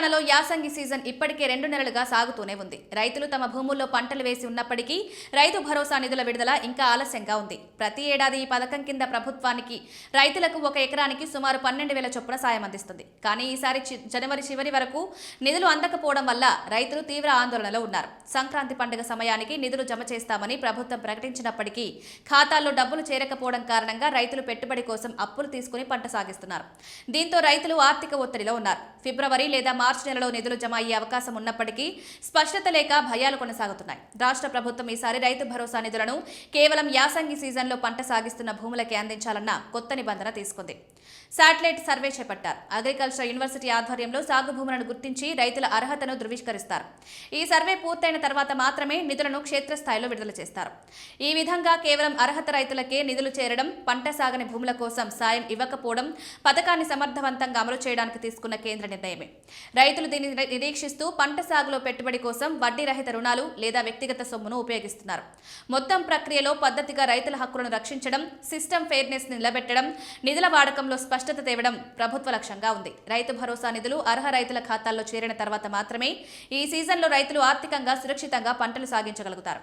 తెలంగాణలో యాసంగి సీజన్ ఇప్పటికే 2 నెలలుగా సాగుతూనే ఉంది. రైతులు తమ భూముల్లో పంటలు వేసి ఉన్నప్పటికీ రైతు భరోసా నిధుల విడుదల ఇంకా ఆలస్యంగా ఉంది. ప్రతి ఏడాది ఈ పథకం కింద ప్రభుత్వానికి రైతులకు 1 ఎకరానికి సుమారు 12,000 చొప్పున సాయం అందిస్తుంది. కానీ ఈసారి జనవరి చివరి వరకు నిధులు అందకపోవడం వల్ల రైతులు తీవ్ర ఆందోళనలో ఉన్నారు. సంక్రాంతి పండుగ సమయానికి నిధులు జమ చేస్తామని ప్రభుత్వం ప్రకటించినప్పటికీ ఖాతాల్లో డబ్బులు చేరకపోవడం కారణంగా రైతులు పెట్టుబడి కోసం అప్పులు తీసుకుని పంట సాగిస్తున్నారు. దీంతో రైతులు ఆర్థిక ఒత్తిడిలో ఉన్నారు. ఫిబ్రవరి లేదా మార్చి నెలలో నిధులు జమ అయ్యే అవకాశం ఉన్నప్పటికీ స్పష్టత లేక భయాలు కొనసాగుతున్నాయి. రాష్ట్ర ప్రభుత్వం ఈసారి రైతు భరోసా నిధులను కేవలం యాసంగి సీజన్లో పంట సాగిస్తున్న భూములకే అందించాలన్న కొత్త నిబంధన తీసుకుంది. శాటిలైట్ సర్వే చేపట్టారు. అగ్రికల్చర్ యూనివర్సిటీ ఆధ్వర్యంలో సాగు భూములను గుర్తించి రైతుల అర్హతను ధృవీకరిస్తారు. ఈ సర్వే పూర్తయిన తర్వాత మాత్రమే నిధులను క్షేత్రస్థాయిలో విడుదల చేస్తారు. ఈ విధంగా కేవలం అర్హత రైతులకే నిధులు చేరడం, పంట సాగని భూముల కోసం సాయం ఇవ్వకపోవడం పథకాన్ని సమర్థవంతంగా అమలు చేయడానికి తీసుకున్న కేంద్ర నిర్ణయమే. రైతులు దీన్ని నిరీక్షిస్తూ పంట సాగులో పెట్టుబడి కోసం వడ్డీ రహిత రుణాలు లేదా వ్యక్తిగత సొమ్మును ఉపయోగిస్తున్నారు. మొత్తం ప్రక్రియలో పద్ధతిగా రైతుల హక్కులను రక్షించడం, సిస్టమ్ ఫెయిర్నెస్ నిలబెట్టడం, నిధుల వాడకంలో స్పష్టత తేవడం ప్రభుత్వ లక్ష్యంగా ఉంది. రైతు భరోసా నిధులు అర్హ రైతుల ఖాతాల్లో చేరిన తర్వాత మాత్రమే ఈ సీజన్లో రైతులు ఆర్థికంగా సురక్షితంగా పంటలు సాగించగలుగుతారు.